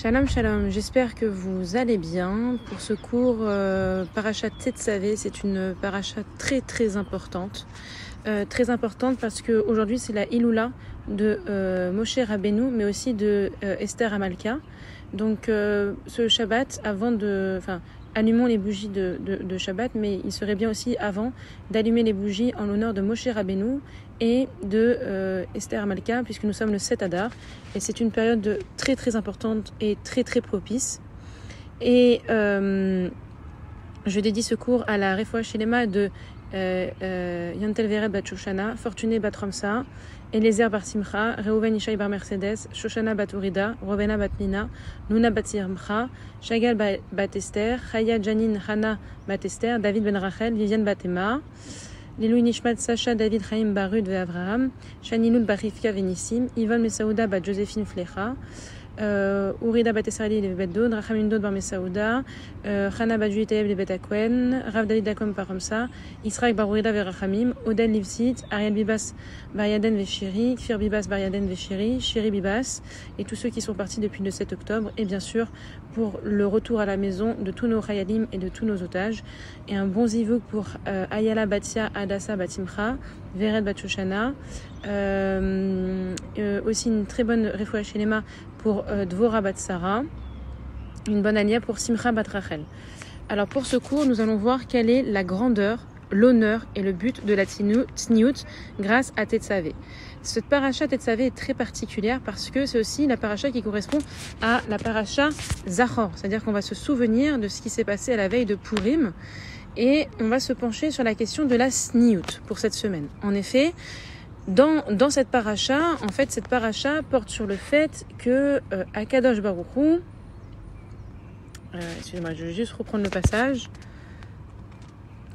Shalom, shalom, j'espère que vous allez bien. Pour ce cours, Parashat Tetzavé, c'est une parasha très très importante. Très importante parce qu'aujourd'hui c'est la Iloula de Moshe Rabbeinu, mais aussi de Esther Amalka. Donc ce Shabbat, allumons les bougies de Shabbat, mais il serait bien aussi avant d'allumer les bougies en l'honneur de Moshe Rabbeinu et de Esther Amalka, puisque nous sommes le 7 Adar, et c'est une période très très importante et très très propice. Et je dédie ce cours à la Refoua Shelema de Yantel Vered bat Shoshana, Fortuné bat Ramsa, Eliezer bar Simcha, Reuven Ishaï bar Mercedes, Shoshana bat Urida, Rovena bat Nina, Nuna bat Simcha, Shagal bat Esther, Chaya Janine Hana bat Esther, David ben Rachel, Viviane bat Emma, Lilou Nishmat Sacha David Chaim Barud ve Avraham, Shaninou bat Rivka Venissim, Yvonne Mesaouda bat Joséphine Flecha, Urida bat Esrali le bet Dod, Rachamim Dod bar Mesaouda, Chana bat Juitaev le bet Akwen, Rav David Akom par Ramsa, Israël bar Urida ve Rachamim, Odel Livsit, Ariel Bibas bar Yaden ve Shiri, Kfir Bibas bar Yaden ve Shiri, Shiri Bibas, et tous ceux qui sont partis depuis le 7 octobre, et bien sûr pour le retour à la maison de tous nos Chayalim et de tous nos otages, et un bon zivuk pour Ayala Batia Adassa Batimcha, Vered bat Shoshana, aussi une très bonne Refoua Shelema pour Dvora bat Sarah, une bonne alia pour Simcha bat Rachel. Alors pour ce cours, nous allons voir quelle est la grandeur, l'honneur et le but de la Tzniout grâce à Tetzavé. Cette paracha Tetzavé est très particulière parce que c'est aussi la paracha qui correspond à la paracha Zachor, c'est-à-dire qu'on va se souvenir de ce qui s'est passé à la veille de Purim et on va se pencher sur la question de la Tzniout pour cette semaine. En effet, dans cette paracha, en fait, cette paracha porte sur le fait que Akadosh Baruch Hu, excusez-moi, je vais juste reprendre le passage.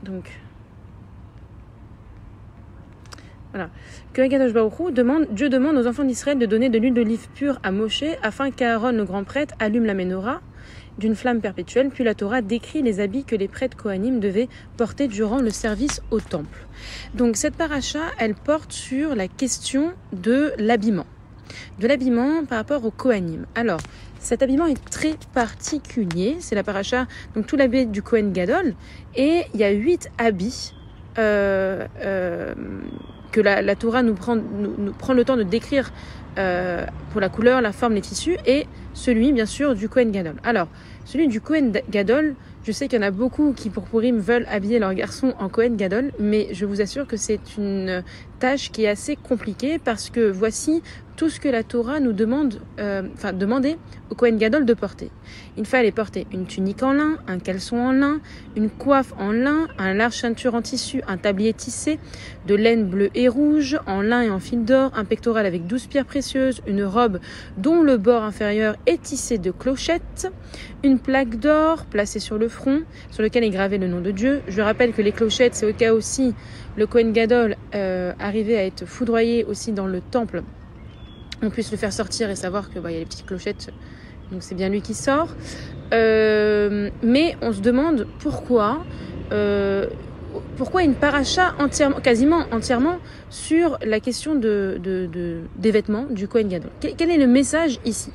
Donc, voilà. Que Akadosh Baruch Hu Dieu demande aux enfants d'Israël de donner de l'huile d'olive pure à Moshe afin qu'Aaron, le grand prêtre, allume la menorah d'une flamme perpétuelle. Puis la Torah décrit les habits que les prêtres Kohanim devaient porter durant le service au temple. Donc cette paracha, elle porte sur la question de l'habillement par rapport aux Kohanim. Alors, cet habillement est très particulier. C'est la paracha, donc tout l'habit du Kohen Gadol, et il y a 8 habits que la Torah nous prend le temps de décrire pour la couleur, la forme, les tissus, et celui, bien sûr, du Kohen Gadol. Alors, celui du Kohen Gadol, je sais qu'il y en a beaucoup qui, pour Purim, veulent habiller leurs garçons en Kohen Gadol, mais je vous assure que c'est une tâche qui est assez compliquée parce que voici tout ce que la Torah nous demandait au Kohen Gadol de porter. Il fallait porter une tunique en lin, un caleçon en lin, une coiffe en lin, un large ceinture en tissu, un tablier tissé de laine bleue et rouge, en lin et en fil d'or, un pectoral avec 12 pierres précieuses, une robe dont le bord inférieur est tissé de clochettes, une plaque d'or placée sur le front, sur lequel est gravé le nom de Dieu. Je rappelle que les clochettes, c'est au cas où si le Kohen Gadol arrivait à être foudroyé aussi dans le temple, on puisse le faire sortir et savoir que y a les petites clochettes, donc c'est bien lui qui sort. Mais on se demande pourquoi une paracha quasiment entièrement sur la question des vêtements du Kohen Gadol. Quel est le message ici?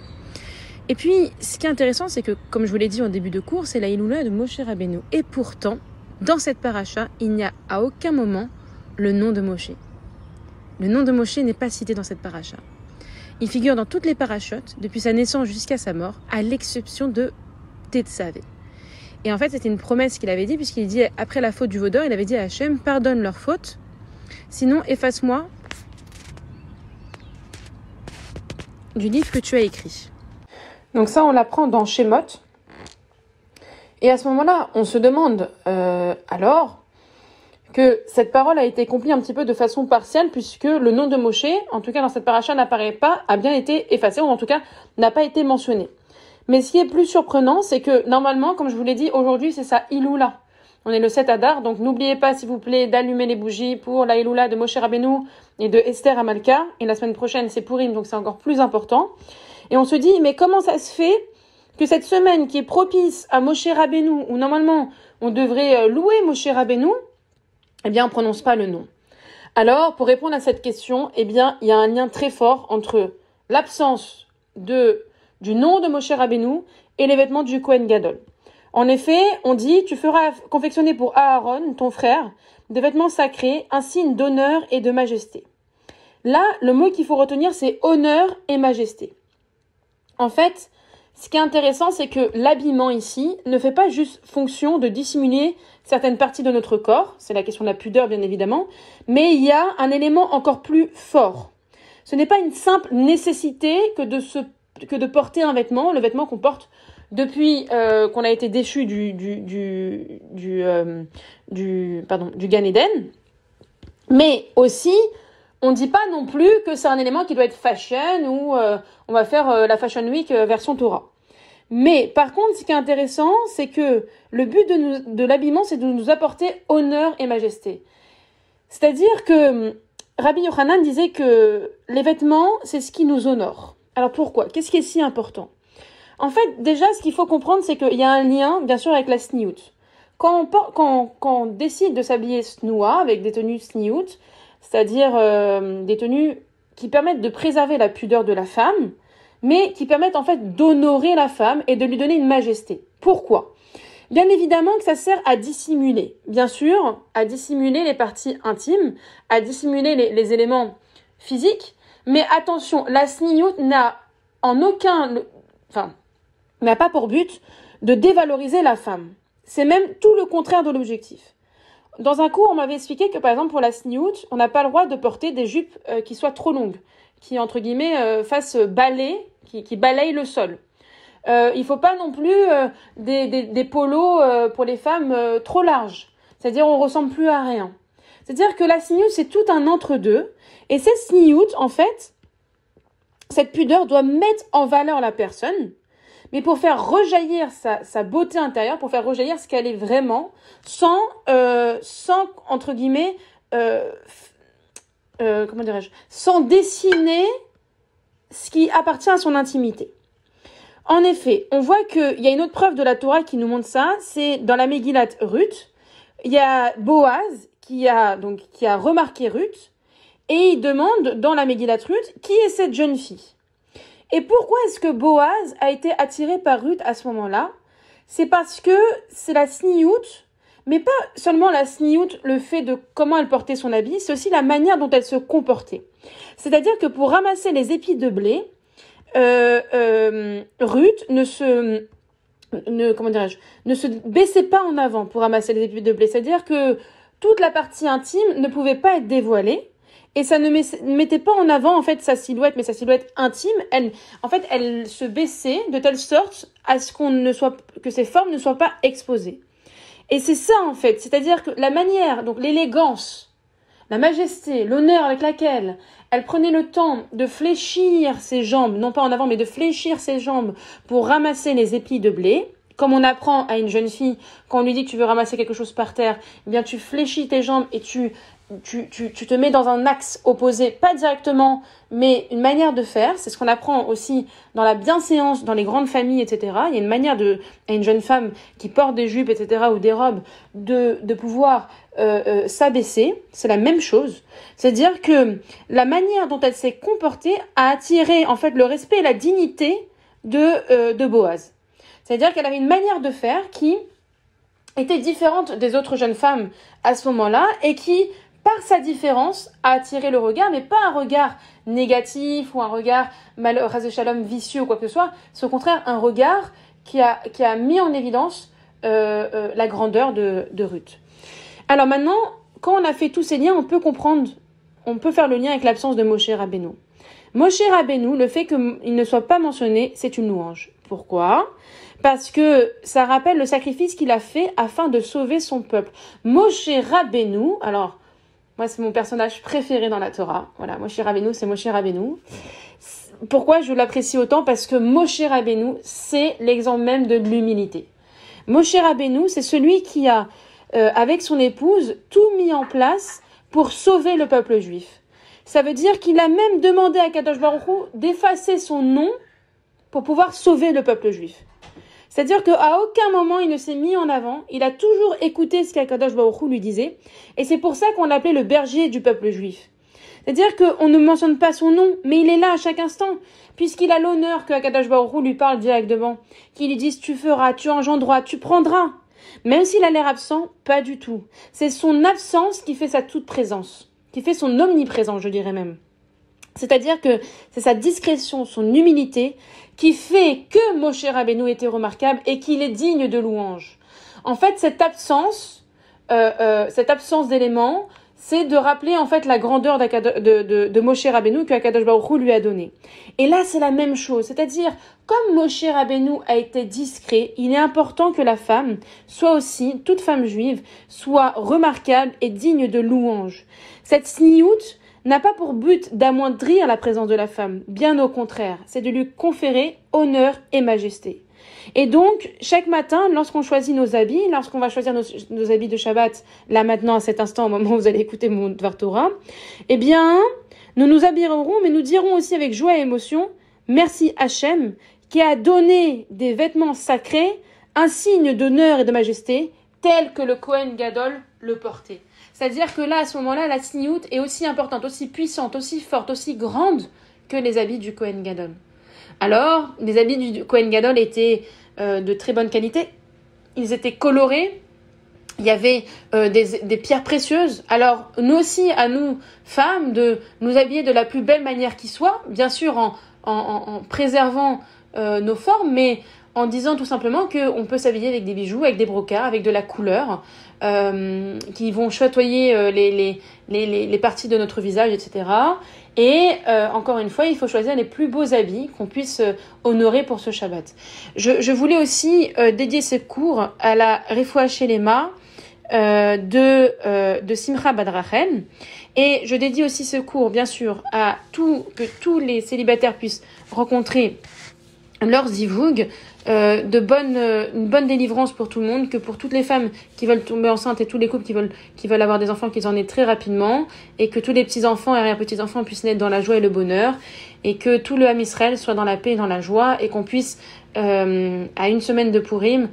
Et puis, ce qui est intéressant, c'est que, comme je vous l'ai dit en début de cours, c'est la Iloula de Moshe Rabbeinu. Et pourtant, dans cette paracha, il n'y a à aucun moment le nom de Moshe. Le nom de Moshe n'est pas cité dans cette paracha. Il figure dans toutes les parachutes, depuis sa naissance jusqu'à sa mort, à l'exception de Tetzavé. Et en fait, c'était une promesse qu'il avait dit, puisqu'il dit, après la faute du veau d'or, il avait dit à Hachem, pardonne leurs fautes, sinon efface-moi du livre que tu as écrit. Donc ça, on l'apprend dans Shemot. Et à ce moment-là, on se demande alors que cette parole a été accomplie un petit peu de façon partielle, puisque le nom de Moshe, en tout cas dans cette paracha, n'apparaît pas, a bien été effacé, ou en tout cas n'a pas été mentionné. Mais ce qui est plus surprenant, c'est que normalement, comme je vous l'ai dit, aujourd'hui c'est sa Iloula. On est le 7 Adar, donc n'oubliez pas s'il vous plaît d'allumer les bougies pour la Iloula de Moshe Rabbeinu et de Esther Amalka. Et la semaine prochaine c'est Purim, donc c'est encore plus important. Et on se dit, mais comment ça se fait que cette semaine qui est propice à Moshe Rabbeinu, où normalement on devrait louer Moshe Rabbeinu, eh bien on prononce pas le nom. Alors, pour répondre à cette question, eh bien il y a un lien très fort entre l'absence de du nom de Moshe Rabbeinu et les vêtements du Kohen Gadol. En effet, on dit, tu feras confectionner pour Aaron, ton frère, des vêtements sacrés, un signe d'honneur et de majesté. Là, le mot qu'il faut retenir, c'est honneur et majesté. En fait, ce qui est intéressant, c'est que l'habillement ici ne fait pas juste fonction de dissimuler certaines parties de notre corps, c'est la question de la pudeur bien évidemment, mais il y a un élément encore plus fort. Ce n'est pas une simple nécessité que de porter un vêtement, le vêtement qu'on porte depuis qu'on a été déchu du Gan Eden, mais aussi on ne dit pas non plus que c'est un élément qui doit être fashion ou on va faire la Fashion Week version Torah. Mais par contre, ce qui est intéressant, c'est que le but de l'habillement, c'est de nous apporter honneur et majesté. C'est-à-dire que Rabbi Yochanan disait que les vêtements, c'est ce qui nous honore. Alors pourquoi ? Qu'est-ce qui est si important ? En fait, déjà, ce qu'il faut comprendre, c'est qu'il y a un lien, bien sûr, avec la sniout. Quand on décide de s'habiller snoua, avec des tenues sniout, c'est-à-dire des tenues qui permettent de préserver la pudeur de la femme, mais qui permettent en fait d'honorer la femme et de lui donner une majesté. Pourquoi ? Bien évidemment que ça sert à dissimuler, bien sûr, à dissimuler les parties intimes, à dissimuler les éléments physiques, mais attention, la sniout n'a pas pour but de dévaloriser la femme. C'est même tout le contraire de l'objectif. Dans un cours, on m'avait expliqué que, par exemple, pour la sniout, on n'a pas le droit de porter des jupes qui soient trop longues, qui, entre guillemets, fassent balai, qui balayent le sol. Il faut pas non plus des polos pour les femmes trop larges. C'est-à-dire, on ressemble plus à rien. C'est-à-dire que la sniout, c'est tout un entre-deux. Et cette sniout, en fait, cette pudeur doit mettre en valeur la personne, mais pour faire rejaillir sa beauté intérieure, pour faire rejaillir ce qu'elle est vraiment, sans entre guillemets, sans dessiner ce qui appartient à son intimité. En effet, on voit qu'il y a une autre preuve de la Torah qui nous montre ça, c'est dans la Megillat Ruth. Il y a Boaz qui a remarqué Ruth, et il demande dans la Megillat Ruth qui est cette jeune fille. Et pourquoi est-ce que Boaz a été attiré par Ruth à ce moment-là ? C'est parce que c'est la sniout, mais pas seulement la sniout, le fait de comment elle portait son habit, c'est aussi la manière dont elle se comportait. C'est-à-dire que pour ramasser les épis de blé, Ruth ne se baissait pas en avant pour ramasser les épis de blé. C'est-à-dire que toute la partie intime ne pouvait pas être dévoilée. Et ça ne mettait pas en avant, en fait, sa silhouette, mais sa silhouette intime, elle se baissait de telle sorte à ce que ses formes ne soient pas exposées. Et c'est ça, en fait. C'est-à-dire que la manière, donc l'élégance, la majesté, l'honneur avec laquelle elle prenait le temps de fléchir ses jambes, non pas en avant, mais de fléchir ses jambes pour ramasser les épis de blé, comme on apprend à une jeune fille, quand on lui dit que tu veux ramasser quelque chose par terre, eh bien, tu fléchis tes jambes et tu te mets dans un axe opposé, pas directement, mais une manière de faire. C'est ce qu'on apprend aussi dans la bienséance, dans les grandes familles, etc. Il y a une manière à une jeune femme qui porte des jupes, etc., ou des robes, de pouvoir s'abaisser. C'est la même chose. C'est-à-dire que la manière dont elle s'est comportée a attiré, en fait, le respect et la dignité de Boaz. C'est-à-dire qu'elle avait une manière de faire qui était différente des autres jeunes femmes à ce moment-là et qui, par sa différence, a attiré le regard, mais pas un regard négatif ou un regard ras shalom vicieux ou quoi que ce soit. C'est au contraire un regard qui a mis en évidence la grandeur de Ruth. Alors maintenant, quand on a fait tous ces liens, on peut faire le lien avec l'absence de Moshe Rabbeinu. Moshe Rabbeinu, le fait qu'il ne soit pas mentionné, c'est une louange. Pourquoi ? Parce que ça rappelle le sacrifice qu'il a fait afin de sauver son peuple. Moshe Rabbeinu, alors, moi c'est mon personnage préféré dans la Torah. Voilà, Moshe Rabbeinu, c'est Moshe Rabbeinu. Pourquoi je l'apprécie autant ? Parce que Moshe Rabbeinu, c'est l'exemple même de l'humilité. Moshe Rabbeinu, c'est celui qui a, avec son épouse, tout mis en place pour sauver le peuple juif. Ça veut dire qu'il a même demandé à Kadosh Baruch Hu d'effacer son nom pour pouvoir sauver le peuple juif. C'est-à-dire qu'à aucun moment il ne s'est mis en avant, il a toujours écouté ce qu'Akadosh Baruch Hu lui disait, et c'est pour ça qu'on l'appelait le berger du peuple juif. C'est-à-dire qu'on ne mentionne pas son nom, mais il est là à chaque instant, puisqu'il a l'honneur que Akadosh Baruch Hu lui parle directement, qu'il lui dise tu feras, tu engendreras, tu prendras. Même s'il a l'air absent, pas du tout. C'est son absence qui fait sa toute présence, qui fait son omniprésence, je dirais même. C'est-à-dire que c'est sa discrétion, son humilité, qui fait que Moshe Rabbeinu était remarquable et qu'il est digne de louange. En fait, cette absence d'éléments, c'est de rappeler en fait la grandeur de Moshe Rabbeinu que Akadosh Baruch Hu lui a donné. Et là, c'est la même chose, c'est-à-dire comme Moshe Rabbeinu a été discret, il est important que la femme soit aussi, toute femme juive, soit remarquable et digne de louange. Cette sniout n'a pas pour but d'amoindrir la présence de la femme, bien au contraire, c'est de lui conférer honneur et majesté. Et donc, chaque matin, lorsqu'on choisit nos habits, lorsqu'on va choisir nos habits de Shabbat, là maintenant, à cet instant, au moment où vous allez écouter mon Dvar Torah, eh bien, nous nous habillerons, mais nous dirons aussi avec joie et émotion, merci Hachem, qui a donné des vêtements sacrés, un signe d'honneur et de majesté, tel que le Kohen Gadol le portait. C'est-à-dire que là, à ce moment-là, la sniout est aussi importante, aussi puissante, aussi forte, aussi grande que les habits du Kohen Gadol. Alors, les habits du Kohen Gadol étaient de très bonne qualité. Ils étaient colorés. Il y avait des pierres précieuses. Alors, nous aussi, à nous, femmes, de nous habiller de la plus belle manière qui soit, bien sûr en préservant nos formes, mais en disant tout simplement qu'on peut s'habiller avec des bijoux, avec des brocarts, avec de la couleur, qui vont chatoyer les parties de notre visage, etc. Et encore une fois, il faut choisir les plus beaux habits qu'on puisse honorer pour ce Shabbat. Je voulais aussi dédier ce cours à la Refoua Shelema de Simcha Badrachen. Et je dédie aussi ce cours, bien sûr, que tous les célibataires puissent rencontrer leur zivug, une bonne délivrance pour tout le monde, que pour toutes les femmes qui veulent tomber enceintes et tous les couples qui veulent avoir des enfants, qu'ils en aient très rapidement, et que tous les petits-enfants et arrière-petits-enfants puissent naître dans la joie et le bonheur, et que tout le Ham Israël soit dans la paix et dans la joie, et qu'on puisse, à une semaine de Purim,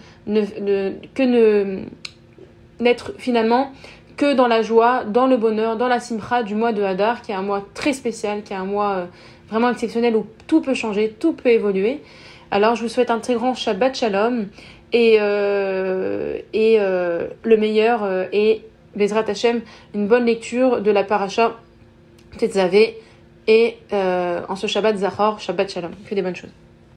n'être finalement que dans la joie, dans le bonheur, dans la simcha du mois de Hadar, qui est un mois très spécial, qui est un mois vraiment exceptionnel où tout peut changer, tout peut évoluer. Alors je vous souhaite un très grand Shabbat Shalom et le meilleur et Bezrat Hashem, une bonne lecture de la paracha Tetzavé et en ce Shabbat Zachor, Shabbat Shalom. Que des bonnes choses.